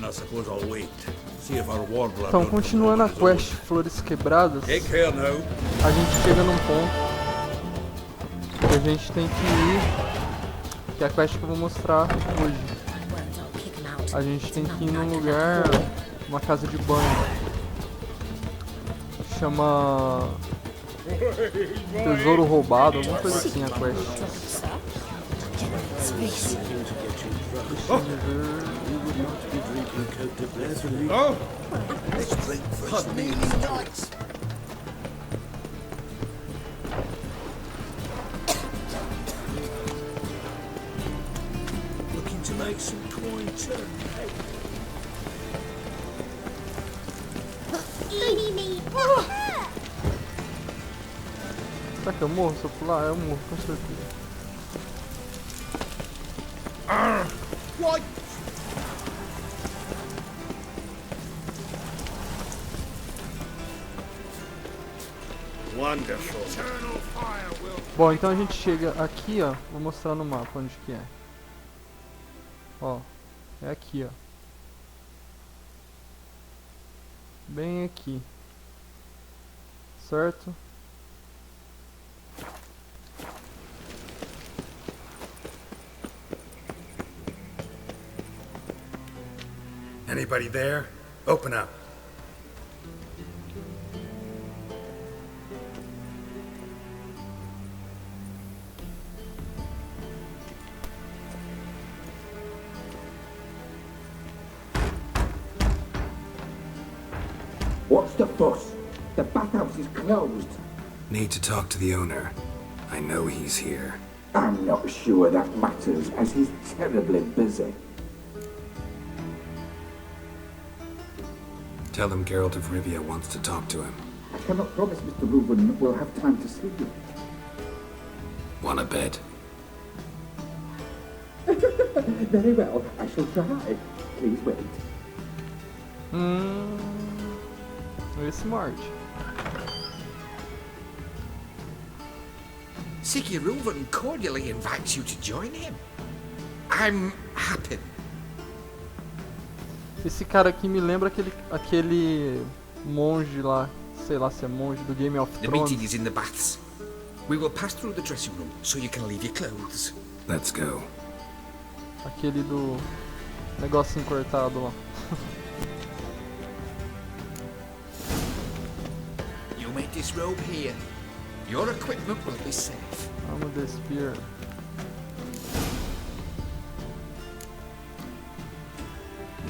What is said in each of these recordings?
I suppose I'll wait. See if our warbler. Então, continuando a quest Flores Quebradas, Take care now. a gente chega num ponto que a gente tem que ir, que é a quest que eu vou mostrar hoje. A gente tem que ir num lugar, uma casa de banho. Chama Tesouro Roubado, alguma coisa assim a quest. Oh! Looking to make some coin too. Será que eu morro se eu pular? Eu morro, com certeza. What? Wonderful. Bom, então a gente chega aqui, ó. Vou mostrar no mapa onde que é. Ó, é aqui, ó. Bem aqui. Certo? Anybody there? Open up. What's the fuss? The bathhouse is closed. Need to talk to the owner. I know he's here. I'm not sure that matters, as he's terribly busy. Tell him Geralt of Rivia wants to talk to him. I cannot promise Mr. Reuven will have time to see you. Want a bet? Very well, I shall try. Please wait. Very smart. Siggy Reuven cordially invites you to join him. I'm happy. Esse cara aqui me lembra aquele monge lá, sei lá se é monge do Game of The Thrones. meeting is in the baths. We will pass through the dressing room so you can leave your clothes. Let's go. Aquele do negocinho cortado lá. You may disrobe here. Your equipment will be safe. Arma the Spear.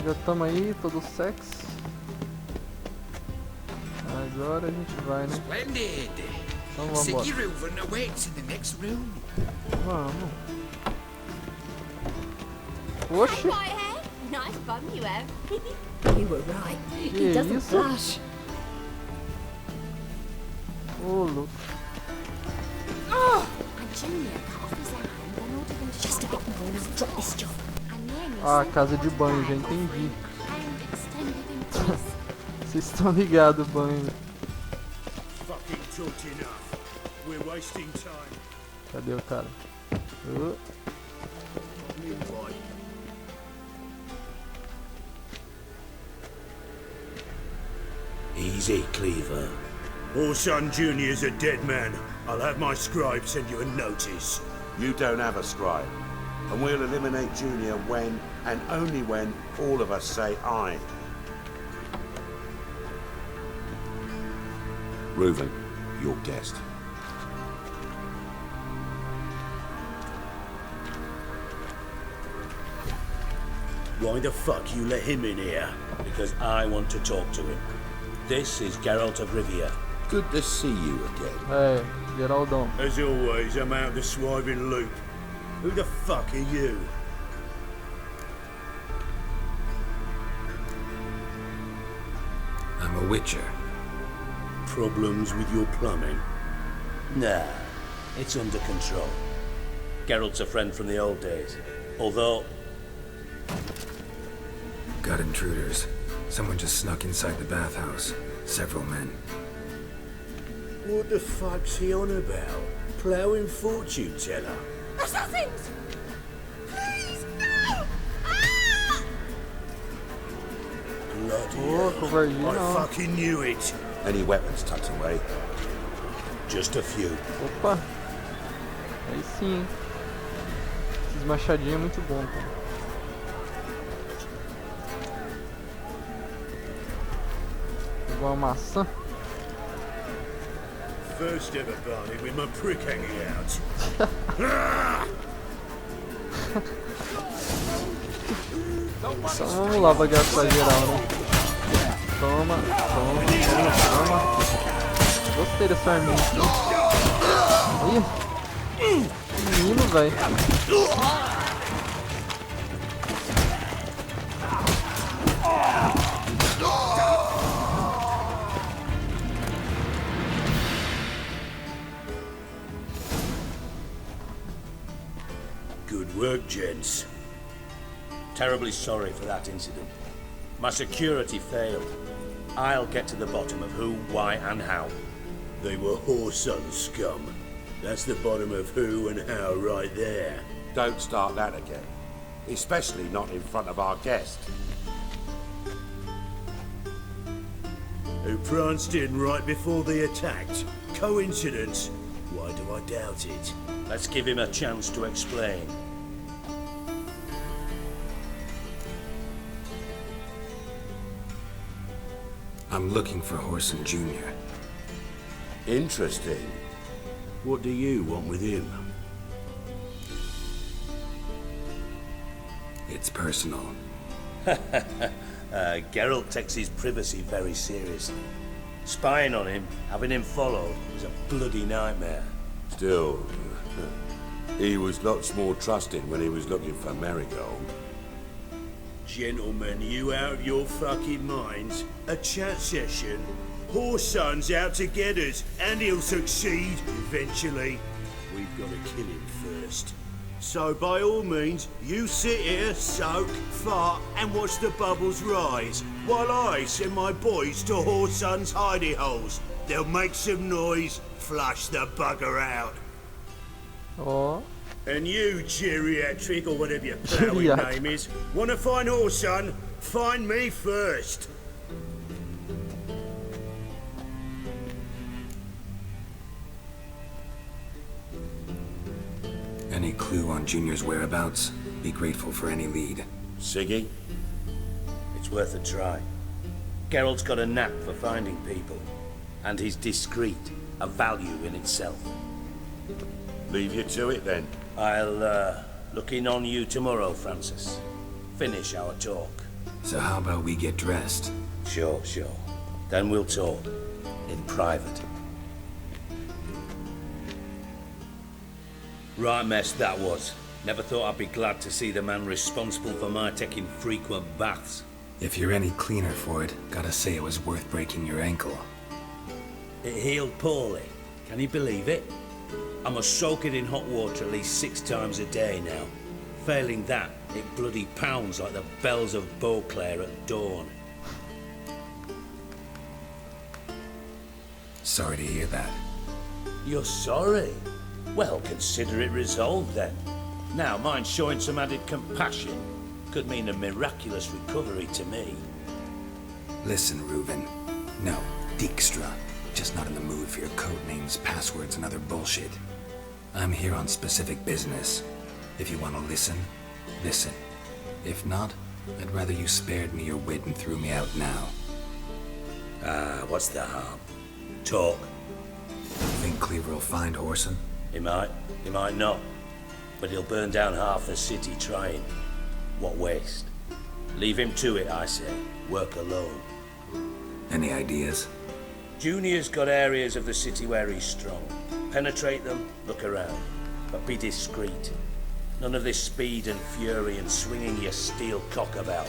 Já estamos aí, todo sexy. Agora a gente vai, né? Splendid. Então vamos Siggy embora. Reuven awaits in the next room. Vamos. Oxi! Whitehead, nice bum you have. You were right. Que He doesn't isso? blush. Ô, louco. And Junior cut off his hand and ordered them to just a bit more and drop this job. And then he Ah, said casa de that banho, já hand entendi. and extended in peace. Vocês estão ligados, banho. Fucking talked enough. We're wasting time. Cadê o cara? Ô, Easy, Cleaver. Orson Jr.'s a dead man. I'll have my scribe send you a notice. You don't have a scribe. And we'll eliminate Junior when, and only when, all of us say aye. Reuven, your guest. Why the fuck you let him in here? Because I want to talk to him. This is Geralt of Rivia. Good to see you again. é, Geraldão. As always, I'm out the swiving loop. Who the fuck are you? I'm a witcher. Problems with your plumbing? Nah, it's under control. Geralt's a friend from the old days. Although, Got intruders. Someone just snuck inside the bathhouse. Several men. What the fuck's he on about? Ploughing fortune teller? Assassins! Please, no! Ah! Bloody Ô, hell. covardia I não. fucking knew it. Any weapons tucked away? Just a few. Opa. Aí sim, hein. Esses machadinhos é muito bom, cara. Igual uma maçã. First ever Barney with my prick hanging out. Então vamos lá pra gastar geral, né? Toma, toma, toma, toma. Gostei dessa arminha aqui. Ih, menino, velho. Good work, gents. Terribly sorry for that incident. My security failed. I'll get to the bottom of who, why, and how. They were whoreson scum. That's the bottom of who and how right there. Don't start that again. Especially not in front of our guest. Who pranced in right before they attacked. Coincidence? Why do I doubt it? Let's give him a chance to explain. I'm looking for Horson Jr. Interesting. What do you want with him? It's personal. Geralt takes his privacy very seriously. Spying on him, having him followed, was a bloody nightmare. Still, he was lots more trusting when he was looking for Marigold. Gentlemen, you out of your fucking minds? A chat session? Whoreson's out to get us, and he'll succeed eventually. We've got to kill him first. So by all means, you sit here, soak, fart, and watch the bubbles rise, while I send my boys to Whoreson's hidey holes. They'll make some noise, flush the bugger out. Ó. And you, geriatric, or whatever your ploughing Geriatric. name is, want to find Whoreson? Find me first. Any clue on Junior's whereabouts? Be grateful for any lead. Siggy? It's worth a try. Geralt's got a knack for finding people. And he's discreet, a value in itself. Leave you to it then. I'll, look in on you tomorrow, Francis. Finish our talk. So how about we get dressed? Sure. Then we'll talk. In private. Right mess that was. Never thought I'd be glad to see the man responsible for my taking frequent baths. If you're any cleaner for it, gotta say it was worth breaking your ankle. It healed poorly. Can you believe it? I must soak it in hot water at least 6 times a day now. Failing that, it bloody pounds like the bells of Beauclair at dawn. Sorry to hear that. You're sorry? Well, consider it resolved then. Now, mind showing some added compassion could mean a miraculous recovery to me. Listen, Reuven. No, Dijkstra. Just not in the mood for your code names, passwords, and other bullshit. I'm here on specific business. If you want to listen, listen. If not, I'd rather you spared me your wit and threw me out now. What's the harm? Talk. Think Cleaver will find Horson? He might not. But he'll burn down half the city trying. What waste? Leave him to it, I say. Work alone. Any ideas? Junior's got areas of the city where he's strong. Penetrate them, look around. But be discreet. None of this speed and fury and swinging your steel cock about.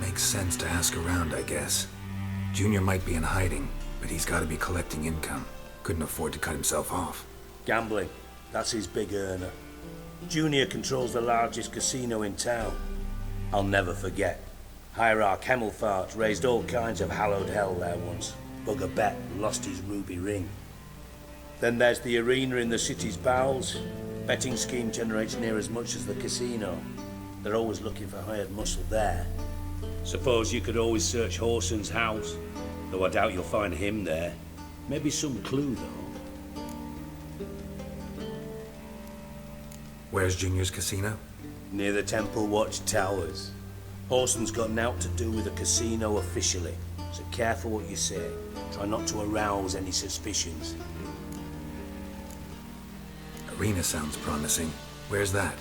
Makes sense to ask around, I guess. Junior might be in hiding, but he's got to be collecting income. Couldn't afford to cut himself off. Gambling. That's his big earner. Junior controls the largest casino in town. I'll never forget. Hierarch Hemmelfart raised all kinds of hallowed hell there once. Bugger bet lost his ruby ring. Then there's the arena in the city's bowels. Betting scheme generates near as much as the casino. They're always looking for hired muscle there. Suppose you could always search Horson's house, though I doubt you'll find him there. Maybe some clue, though. Where's Junior's casino? Near the Temple Watch Towers. Horson's got naught to do with the casino officially, so careful what you say. Try not to arouse any suspicions. Arena sounds promising. Where's that?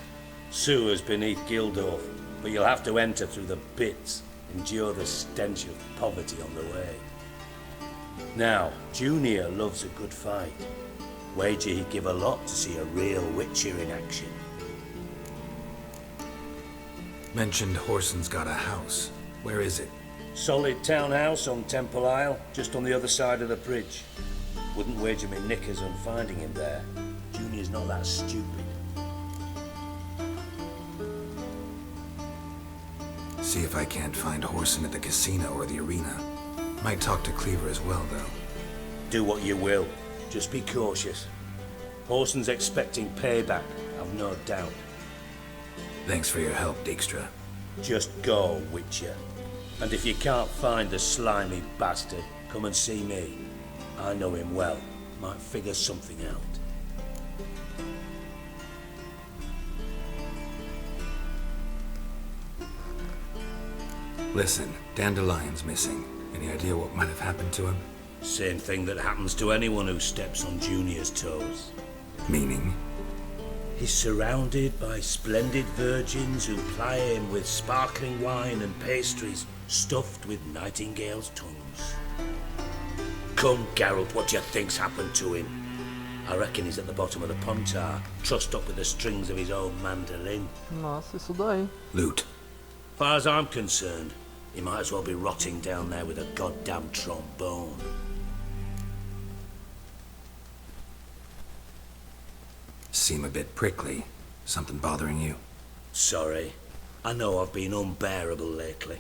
Sewers beneath Gildorf, but you'll have to enter through the pits, endure the stench of poverty on the way. Now, Junior loves a good fight. Wager he'd give a lot to see a real Witcher in action. Mentioned Horson's got a house. Where is it? Solid townhouse on Temple Isle, just on the other side of the bridge. Wouldn't wager me knickers on finding him there. Junior's not that stupid. See if I can't find Horson at the casino or the arena. Might talk to Cleaver as well, though. Do what you will. Just be cautious. Horson's expecting payback, I've no doubt. Thanks for your help, Dijkstra. Just go, Witcher. And if you can't find the slimy bastard, come and see me. I know him well. Might figure something out. Listen, Dandelion's missing. Any idea what might have happened to him? Same thing that happens to anyone who steps on Junior's toes. Meaning? He's surrounded by splendid virgins who ply him with sparkling wine and pastries stuffed with nightingales' tongues. Come, Geralt, what do you think's happened to him? I reckon he's at the bottom of the Pontar, trussed up with the strings of his own mandolin. Nossa, isso daí. Loot. Far as I'm concerned, he might as well be rotting down there with a goddamn trombone. Seem a bit prickly. Something bothering you? Sorry. I know I've been unbearable lately.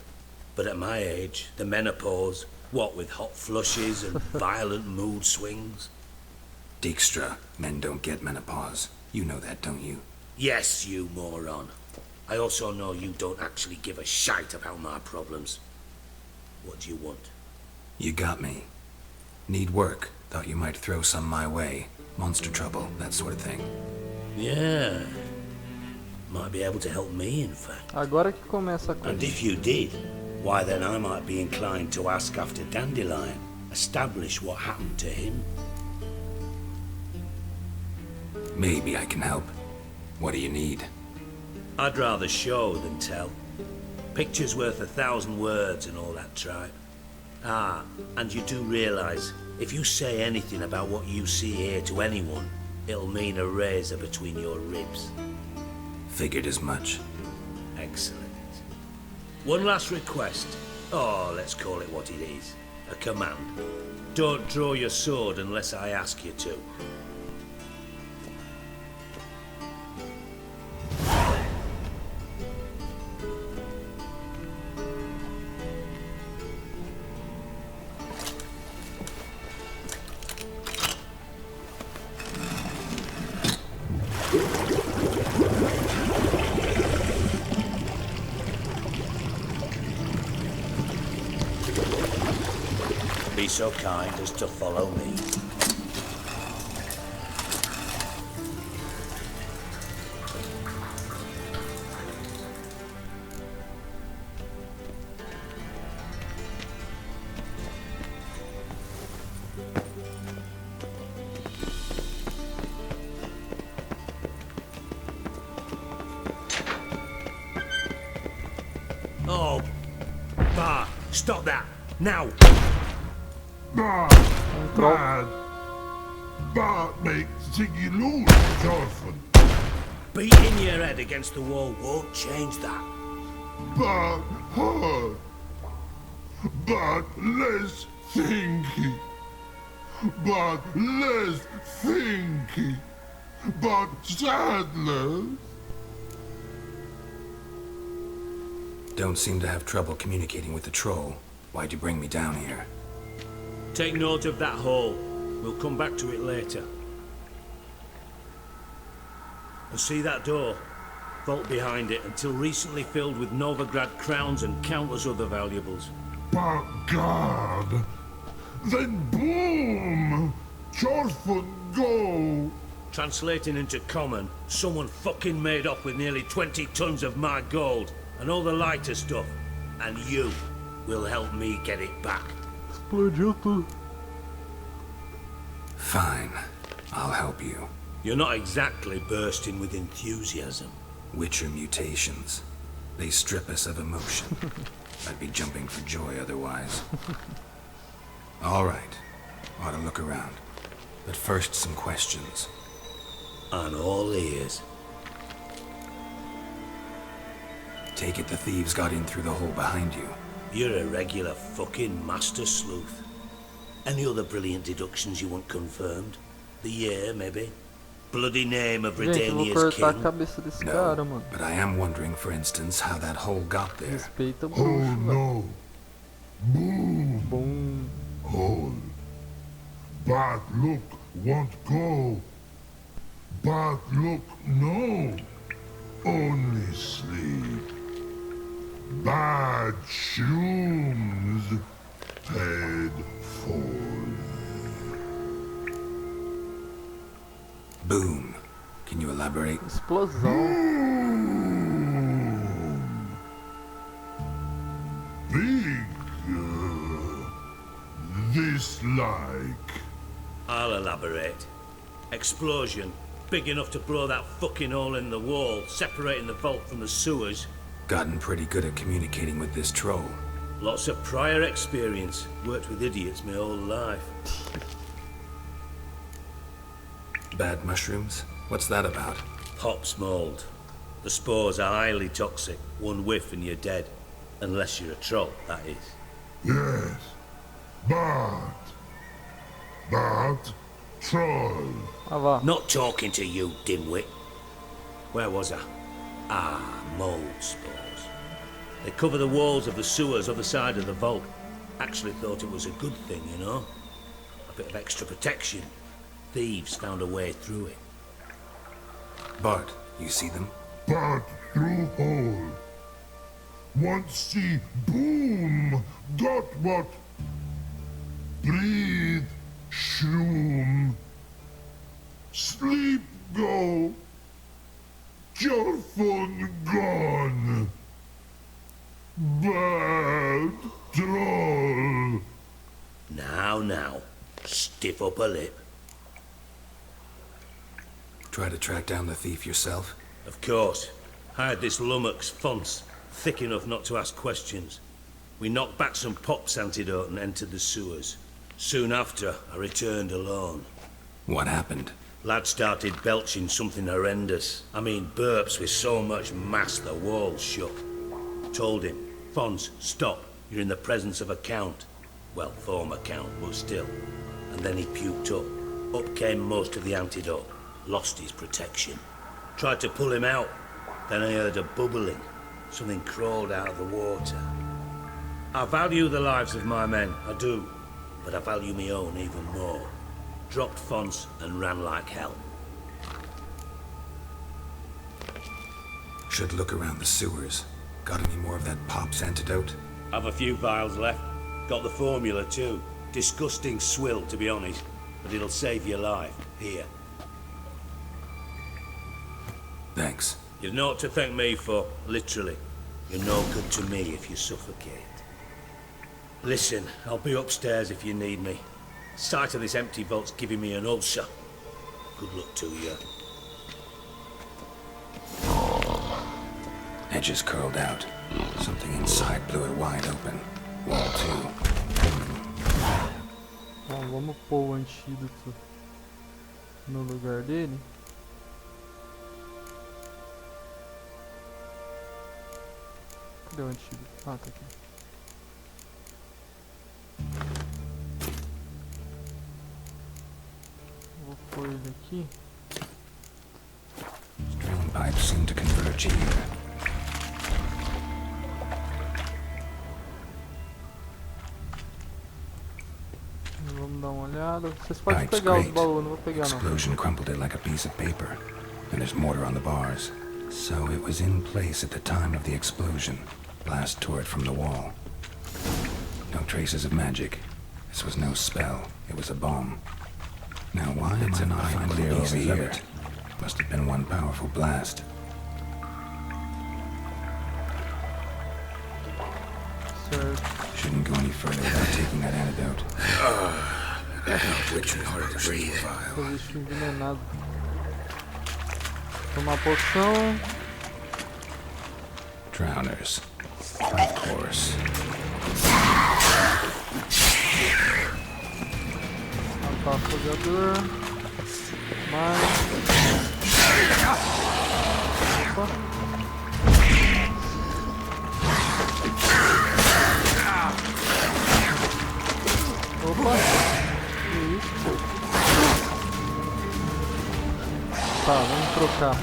But at my age, the menopause, what with hot flushes and violent mood swings. Dijkstra, men don't get menopause. You know that, don't you? Yes, you moron. I also know you don't actually give a shite about my problems. What do you want? You got me. Need work. Thought you might throw some my way. Monster trouble, that sort of thing. Yeah. Might be able to help me, in fact. Agora que começa a And coisa. if you did, why then I might be inclined to ask after Dandelion. Establish what happened to him. Maybe I can help. What do you need? I'd rather show than tell. Picture's worth 1,000 words and all that tripe. Ah, and you do realize, if you say anything about what you see here to anyone, it'll mean a razor between your ribs. Figured as much. Excellent. One last request. Oh, let's call it what it is. A command. Don't draw your sword unless I ask you to. Be so kind as to follow me. Oh, Bar, stop that, now! Entrou. Bart makes you lose often. Beating your head against the wall won't change that. But hard. But less thinky. But less thinky. But sadness. Don't seem to have trouble communicating with the troll. Why'd you bring me down here? Take note of that hole. We'll come back to it later. And see that door? Vault behind it, until recently filled with Novigrad crowns and countless other valuables. But God, then boom! Chorford go! Translating into common, someone fucking made off with nearly 20 tons of my gold and all the lighter stuff. And you will help me get it back. Explodiu tudo. Fine. I'll help you. You're not exactly bursting with enthusiasm. Witcher mutations. They strip us of emotion. I'd be jumping for joy otherwise. All right. Ought to look around. But first, some questions. I'm all ears. Take it the thieves got in through the hole behind you. You're a regular fucking master sleuth. Any other brilliant deductions you want confirmed? The year, maybe? Bloody name of Gente, eu vou Redania's cortar a king? cabeça desse cara, No, mano. but I am wondering, for instance, how that hole got there. Respeita o Oh bruxo, velho. no. Boom! Bom. Hole. Bad look won't go. Bad look no. Only sleep. Bad shrooms. Head fall. Boom. Can you elaborate? Explosão. Big. Dislike. I'll elaborate. Explosion. Big enough to blow that fucking hole in the wall, separating the vault from the sewers. Gotten pretty good at communicating with this troll. Lots of prior experience. Worked with idiots my whole life. Bad mushrooms? What's that about? Pops mold. The spores are highly toxic. One whiff and you're dead. Unless you're a troll, that is. Yes. But troll. Ah, vá. Not talking to you, dimwit. Where was I? Ah, mold spores. They cover the walls of the sewers other side of the vault. Actually thought it was a good thing, you know? A bit of extra protection. Thieves found a way through it. Bart, you see them? But through hole. Once see boom. Got what? Breathe. Shroom. Sleep go. Your phone gone. Bad troll. Now. Stiff up a lip. Try to track down the thief yourself? Of course. Hired this lummox Fonce, thick enough not to ask questions. We knocked back some Pop's antidote and entered the sewers. Soon after, I returned alone. What happened? Lad started belching something horrendous. I mean, burps with so much mass the walls shook. Told him, Fonz, stop. You're in the presence of a count. Well, former count, but still. And then he puked up. Up came most of the antidote. Lost his protection. Tried to pull him out. Then I heard a bubbling. Something crawled out of the water. I value the lives of my men, I do. But I value my own even more. Dropped Fonce and ran like hell. Should look around the sewers. Got any more of that Pop's antidote? Have a few vials left. Got the formula too. Disgusting swill, to be honest. But it'll save your life. Here. Thanks. You've naught to thank me for, literally. You're no good to me if you suffocate. Listen, I'll be upstairs if you need me. Sight of this empty vault's giving me an ulcer. Good luck to you. Edges curled out. Something inside blew it wide open. Wall too. Bom, vamos pôr o antídoto no lugar dele. Cadê o antídoto? Ah, tá aqui. Vou pôr ele aqui. Drain pipes seem to converge here. Vamos dar uma olhada. Vocês podem Pipes pegar os great. baús, não vou pegar não. Explosion crumpled it like a piece of paper. and there's mortar on the bars. So it was in place at the time of the explosion. Blast tore it from the wall. No traces of magic. This was no spell. It was a bomb. Now why am I not finding over here? Must have been one powerful blast. Certo. Shouldn't go any further without taking that antidote. Which hard to breathe. Existe envenenado. Tomar poção. Drowners. Of course. Matar afogador. Mais. Opa. Opa. Que isso, pô? Tá, vamos trocar.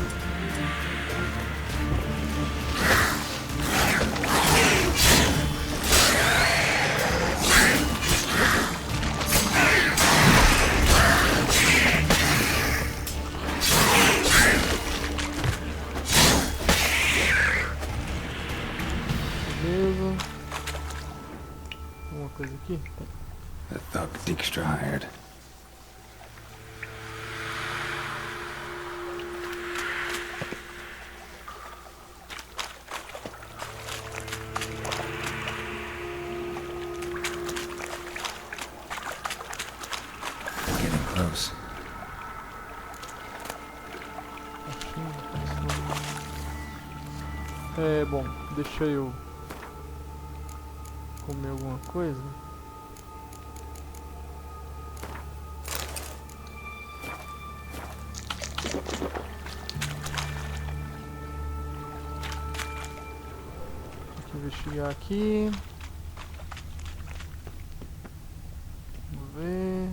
Beleza. Alguma coisa aqui? The thug Dijkstra hired. Getting close. É, bom, deixa eu comer alguma coisa. Tem que investigar aqui. Vamos ver.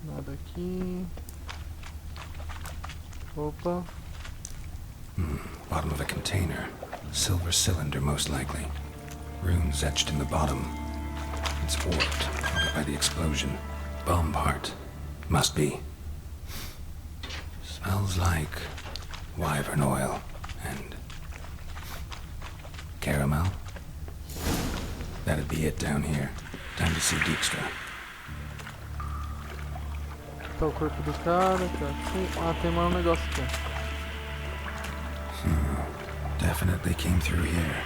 Nada aqui. Opa. Bottom of a container. Silver cylinder, most likely. Runes etched in the bottom. It's warped, probably by the explosion. Bomb part. Must be. Smells like wyvern oil and caramel. That'd be it down here. Time to see Dijkstra. Tá o corpo do cara, tá aqui. Ah, tem mais um negócio aqui. Definitely came through here.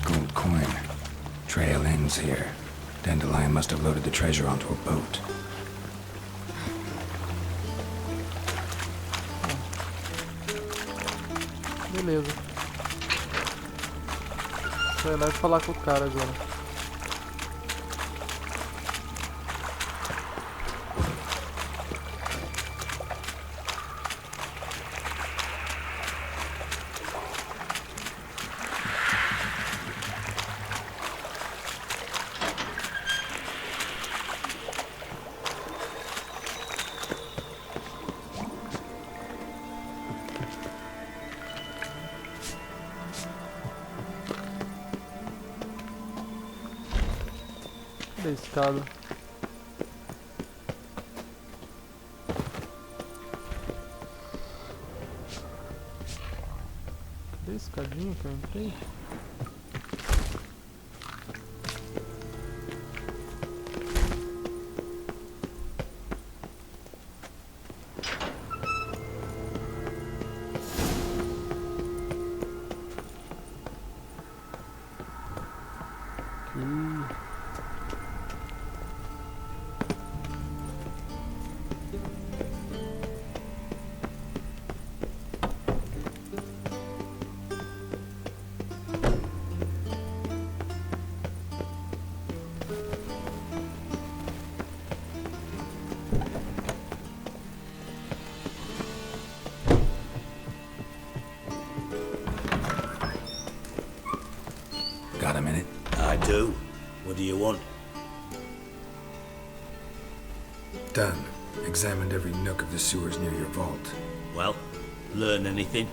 Gold coin. Trail ends here. Dandelion must have loaded the treasure onto a boat. Beleza. Só ir lá e falar com o cara agora. Cadê a escada? Cadê a escadinha que eu entrei? Got a minute? I do. What do you want? Done. Examined every nook of the sewers near your vault. Well, Learn anything?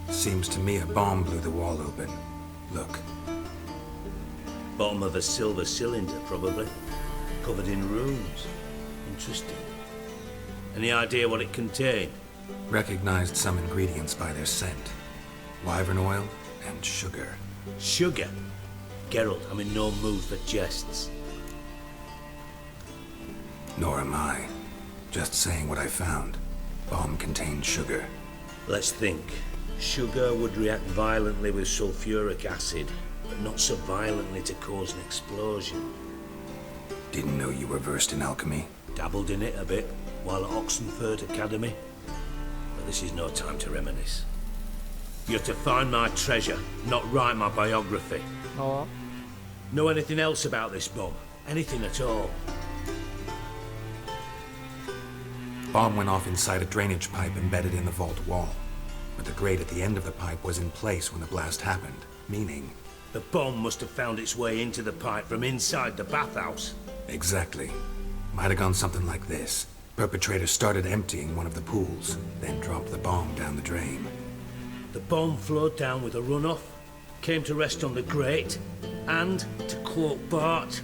Seems to me a bomb blew the wall open. Look. Bottom of a silver cylinder, probably. Covered in runes. Interesting. Any idea what it contained? Recognized some ingredients by their scent. Wyvern oil and sugar. Sugar? Geralt, I'm in no mood for jests. Nor am I. Just saying what I found. Bomb contained sugar. Let's think. Sugar would react violently with sulfuric acid, but not so violently to cause an explosion. Didn't know you were versed in alchemy. Dabbled in it a bit while at Oxenford Academy. But this is no time to reminisce. You're to find my treasure, not write my biography. Oh, Know anything else about this bomb? Anything at all? Bomb went off inside a drainage pipe embedded in the vault wall. But the grate at the end of the pipe was in place when the blast happened, meaning... The bomb must have found its way into the pipe from inside the bathhouse. Exactly. Might have gone something like this. Perpetrator started emptying one of the pools, then dropped the bomb down the drain. The bomb flowed down with a runoff, came to rest on the grate, and, to quote Bart,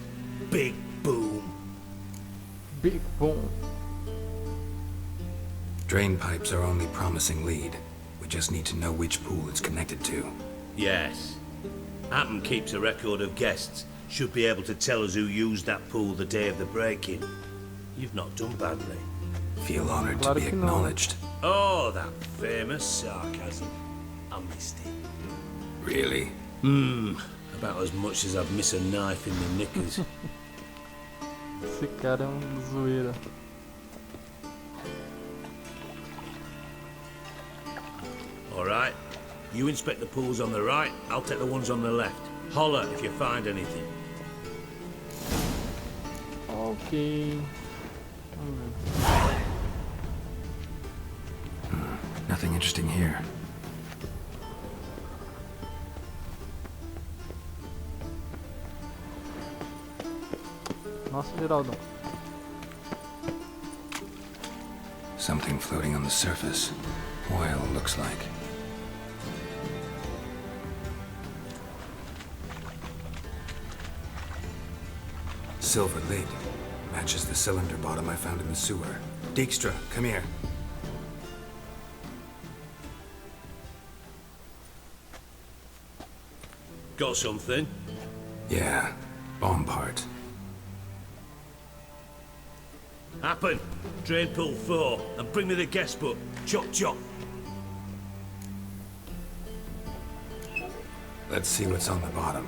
big boom. big boom. Drain pipes are only promising lead. We just need to know which pool it's connected to. Yes. Hammond keeps a record of guests. Should be able to tell us who used that pool the day of the break-in. You've not done badly. Feel honored to Claro be que no. acknowledged. Oh, that famous sarcasm. I missed it. Really? About as much as I've missed a knife in my knickers. Esse cara é zoeira. All right. You inspect the pools on the right, I'll take the ones on the left. Holler if you find anything. Ok. Nothing interesting here. Nossa, Geraldo. Something floating on the surface. Oil, looks like. Silver lid. Matches the cylinder bottom I found in the sewer. Dijkstra, come here. Got something? Yeah, bomb part. Happen. Drain pool 4, and bring me the guest book. Chop chop. Let's see what's on the bottom.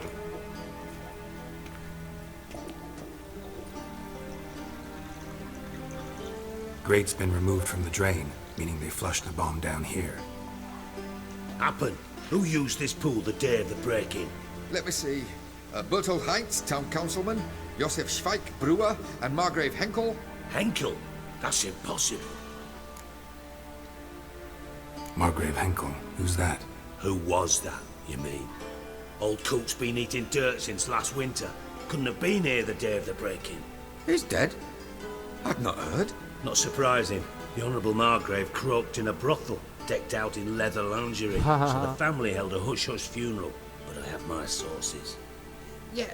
Grate's been removed from the drain, meaning they flushed the bomb down here. Happen. Who used this pool the day of the break-in? Let me see. Bertold Heinz, town councilman, Josef Schweik, brewer, and Margrave Henkel. Henkel? That's impossible. Margrave Henkel, who's that? Who was that, you mean? Old coot's been eating dirt since last winter. Couldn't have been here the day of the break-in. He's dead? I'd not heard. Not surprising. The Honourable Margrave croaked in a brothel, decked out in leather lingerie, so the family held a hush-hush funeral. But I have my sources. Yeah,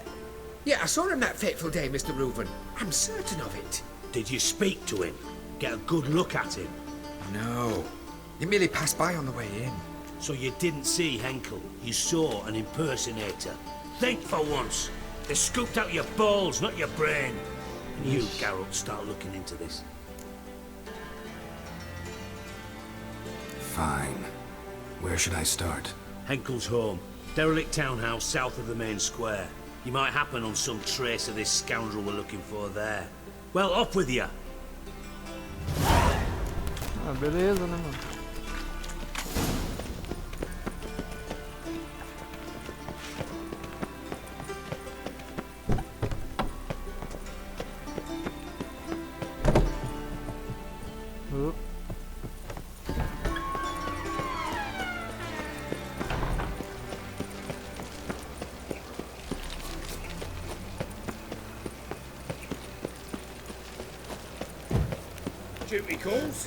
I saw him that fateful day, Mr. Reuven. I'm certain of it. Did you speak to him? Get a good look at him? No. He merely passed by on the way in. So you didn't see Henkel, you saw an impersonator. Think for once. They scooped out your balls, not your brain. And you, Geralt, start looking into this. Fine. Where should I start? Henkel's home. Derelict townhouse south of the main square. You might happen on some trace of this scoundrel we're looking for there. Well, off with you. Ah, beleza, né, mano? duty calls.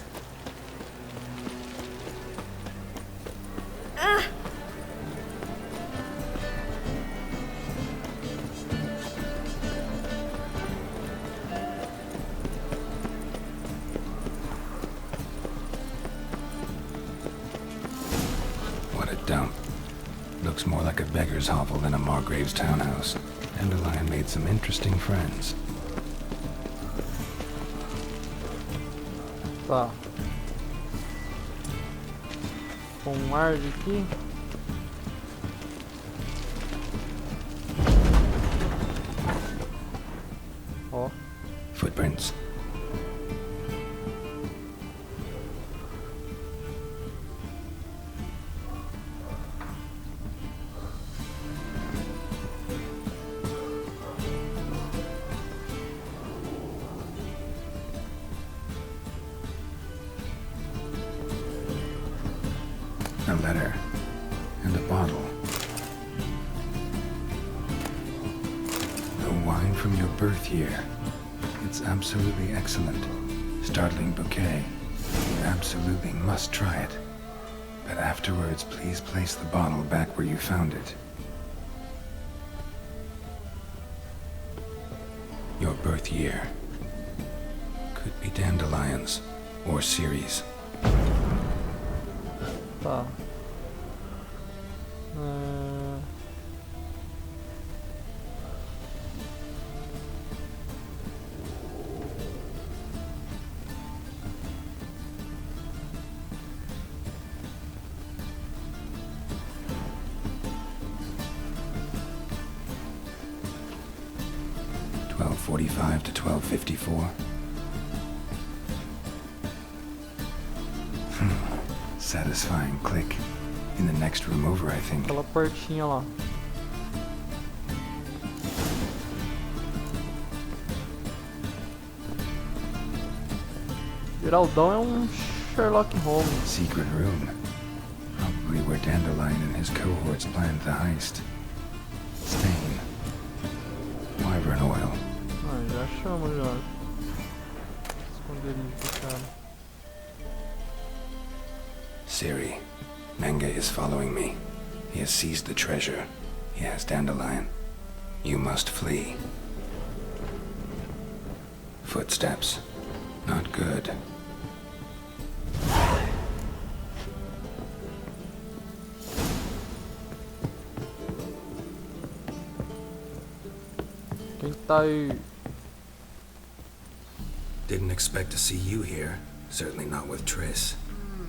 What a dump. Looks more like a beggar's hovel than a Margrave's townhouse. Dandelion made some interesting friends. Tá. Com um ar aqui. Ó. Footprints. A letter and a bottle. A wine from your birth year. It's absolutely excellent. Startling bouquet. You absolutely must try it. But afterwards, please place the bottle back where you found it. Your birth year. Could be dandelions or Ceres. Tá. 12:45 to 12:54. Satisfying click. In the next room over, I think. Aquela portinha lá. Geraldão é um Sherlock Holmes. Secret room. Probably where Dandelion and his cohorts planned the heist. Stain. Wyvern oil. Ah, já chamo já. Esconderijo do cara. Siri. Menge is following me. He has seized the treasure. He has Dandelion. You must flee. Footsteps. Not good. Quem tá aí? Didn't expect to see you here. Certainly not with Triss.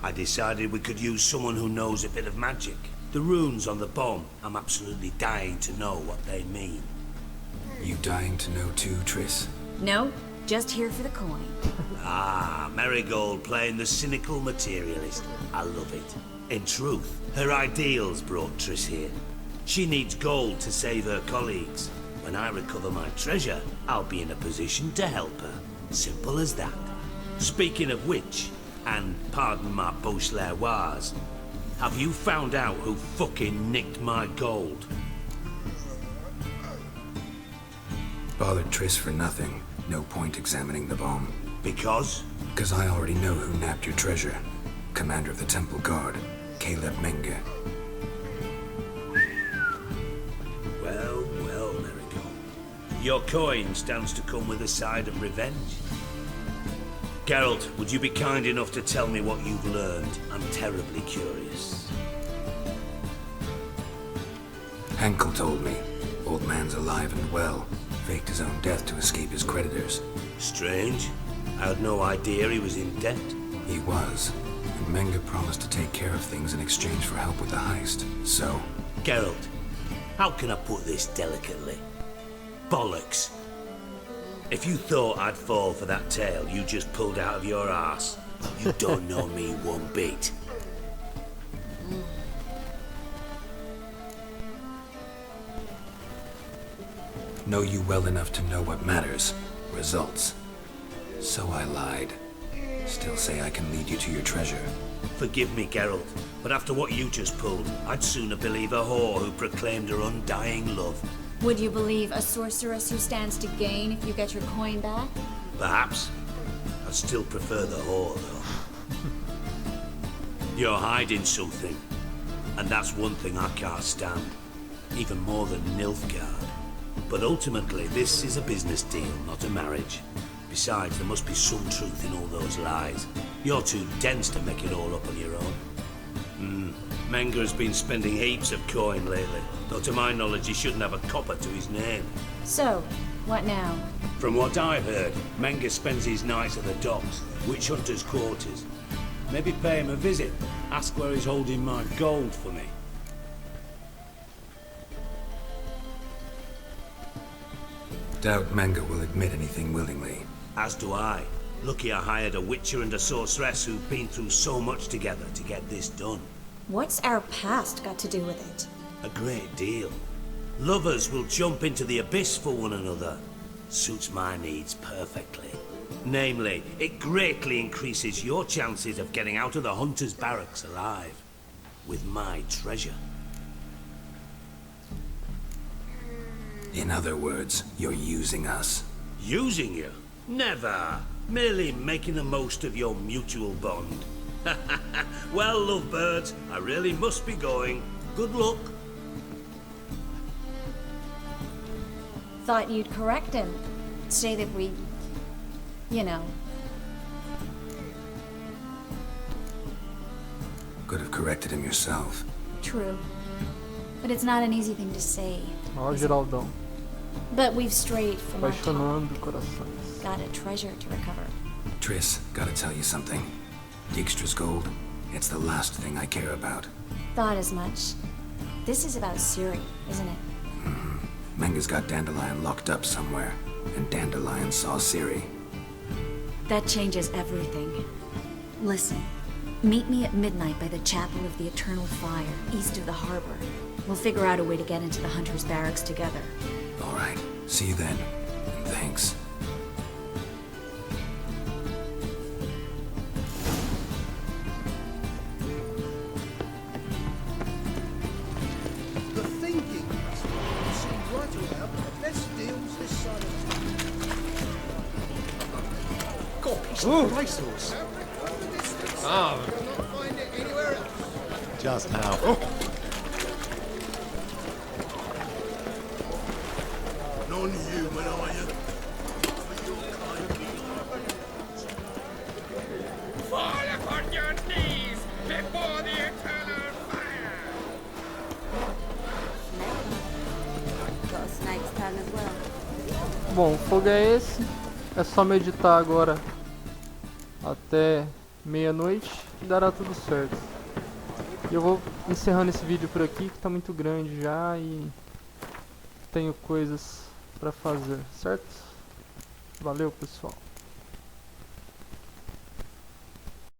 I decided we could use someone who knows a bit of magic. The runes on the bomb, I'm absolutely dying to know what they mean. You dying to know too, Triss? No, just here for the coin. Ah, Marigold playing the cynical materialist. I love it. In truth, her ideals brought Triss here. She needs gold to save her colleagues. When I recover my treasure, I'll be in a position to help her. Simple as that. Speaking of which, and pardon my Beauclervoise, have you found out who fucking nicked my gold? Bothered Triss for nothing. No point examining the bomb. Because? Because I already know who nabbed your treasure. Commander of the Temple Guard, Caleb Menge. Well, well, Marigold. Your coin stands to come with a side of revenge. Geralt, would you be kind enough to tell me what you've learned? I'm terribly curious. Henkel told me. Old man's alive and well. Faked his own death to escape his creditors. Strange. I had no idea he was in debt. He was. And Menge promised to take care of things in exchange for help with the heist. So... Geralt, how can I put this delicately? Bollocks. If you thought I'd fall for that tale you just pulled out of your arse, you don't know me one bit. Know you well enough to know what matters. Results. So I lied. Still say I can lead you to your treasure. Forgive me, Geralt, but after what you just pulled, I'd sooner believe a whore who proclaimed her undying love. Would you believe a sorceress who stands to gain if you get your coin back? Perhaps. I still prefer the whore, though. You're hiding something, and that's one thing I can't stand, even more than Nilfgaard. But ultimately, this is a business deal, not a marriage. Besides, there must be some truth in all those lies. You're too dense to make it all up on your own. Menger's been spending heaps of coin lately, though to my knowledge he shouldn't have a copper to his name. So, what now? From what I've heard, Menger spends his nights at the docks, witch hunters' quarters. Maybe pay him a visit, ask where he's holding my gold for me. Doubt Menger will admit anything willingly. As do I. Lucky I hired a witcher and a sorceress who've been through so much together to get this done. What's our past got to do with it? A great deal. Lovers will jump into the abyss for one another. Suits my needs perfectly. Namely, it greatly increases your chances of getting out of the hunter's barracks alive. With my treasure. In other words, you're using us. Using you? Never. Merely making the most of your mutual bond. Well, lovebirds, I really must be going. Good luck. Thought you'd correct him. Say that we... you know. Could have corrected him yourself. True. But it's not an easy thing to say. Ó, Geraldão. But we've strayed from our talk. Apaixonando corações. Got a treasure to recover. Triss, gotta tell you something. Dijkstra's gold, it's the last thing I care about. Thought as much. This is about Ciri, isn't it? Menger's got Dandelion locked up somewhere, and Dandelion saw Ciri. That changes everything. Listen, meet me at midnight by the Chapel of the Eternal Fire, east of the harbor. We'll figure out a way to get into the Hunter's Barracks together. All right, see you then, and thanks. The thinking seems right around the best deals this side of town. Got a piece of racehorse. Not find it anywhere else. Just how? Non-human, are you? Fall upon your knees before the eternal fire! Got a snake's tongue as well. Bom, o fogo é esse. É só meditar agora até meia-noite e dará tudo certo. E eu vou encerrando esse vídeo por aqui, que tá muito grande já e tenho coisas pra fazer, certo? Valeu, pessoal.